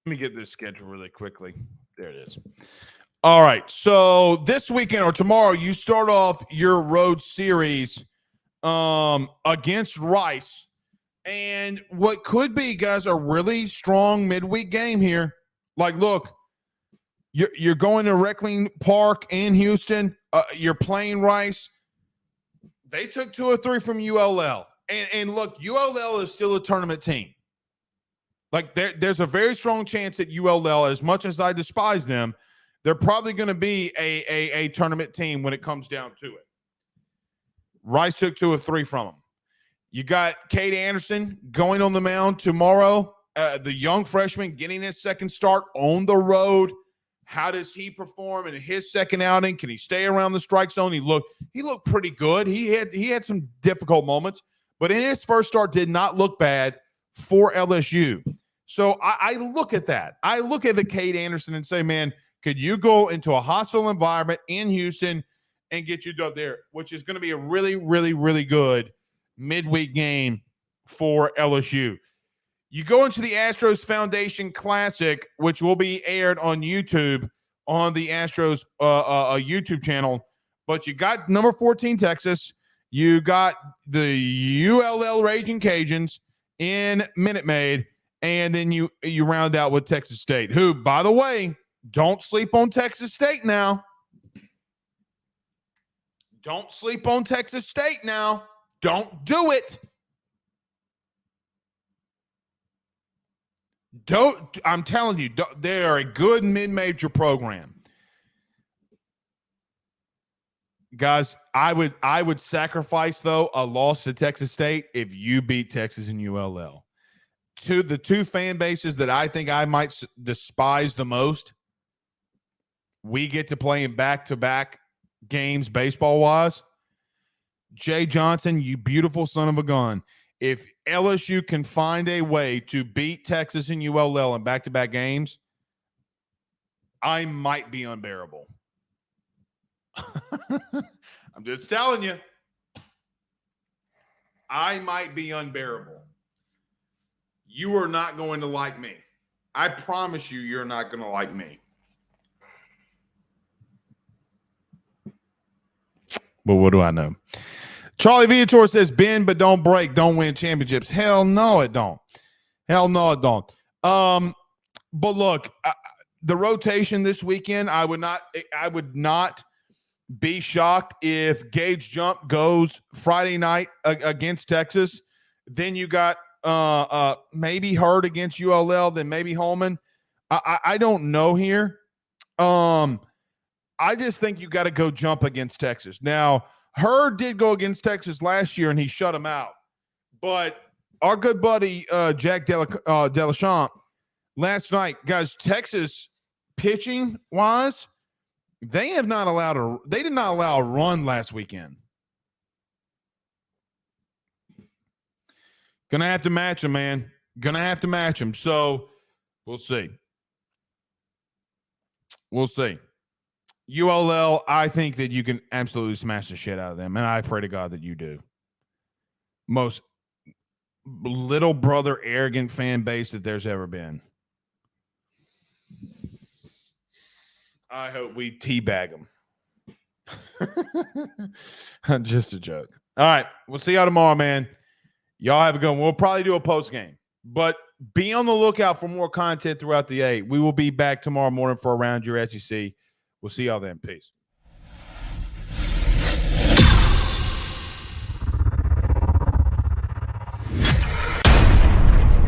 Let me get this schedule really quickly. There it is. All right, so this weekend or tomorrow, you start off your road series against Rice, and what could be, guys, a really strong midweek game here. Like, look, you're going to Reckling Park in Houston. You're playing Rice. They took 2 or 3 from ULL, and look, ULL is still a tournament team. Like, there's a very strong chance that ULL, as much as I despise them, they're probably going to be a tournament team when it comes down to it. Rice took 2 or 3 from them. You got Cade Anderson going on the mound tomorrow, the young freshman getting his second start on the road. How does he perform in his second outing? Can he stay around the strike zone? He looked pretty good. He had some difficult moments, but in his first start did not look bad for LSU. So I look at that. I look at the Cade Anderson and say, man, could you go into a hostile environment in Houston and get you done there, which is going to be a really, really, really good midweek game for LSU. You go into the Astros Foundation Classic, which will be aired on YouTube on the Astros YouTube channel. But you got number 14 Texas. You got the ULL Raging Cajuns in Minute Maid. And then you round out with Texas State, who, by the way, don't sleep on Texas State now. Don't sleep on Texas State now. Don't do it. I'm telling you, they are a good mid-major program. Guys, I would sacrifice, though, a loss to Texas State if you beat Texas and ULL. To the 2 fan bases that I think I might despise the most, we get to play in back-to-back games baseball-wise. Jay Johnson, you beautiful son of a gun. If LSU can find a way to beat Texas and ULL in back-to-back games, I might be unbearable. I'm just telling you. I might be unbearable. You are not going to like me. I promise you're not going to like me. But what do I know? Charlie Viator says, bend but don't break, don't win championships. Hell no, it don't. Hell no, it don't. But look, the rotation this weekend, I would not be shocked if Gage Jump goes Friday night against Texas. Then you got maybe Hurd against ULL, then maybe Holman. I don't know here. I just think you got to go Jump against Texas. Now, Hurd did go against Texas last year, and he shut him out. But our good buddy Jack Delachamp last night, guys, Texas pitching-wise, they did not allow a run last weekend. Gonna have to match them, man. Gonna have to match them. So we'll see. We'll see. ULL, I think that you can absolutely smash the shit out of them, and I pray to God that you do. Most little brother arrogant fan base that there's ever been. I hope we teabag them. Just a joke. All right. We'll see y'all tomorrow, man. Y'all have a good one. We'll probably do a post game, but be on the lookout for more content throughout the 8. We will be back tomorrow morning for Around Your SEC. We'll see y'all then. Peace.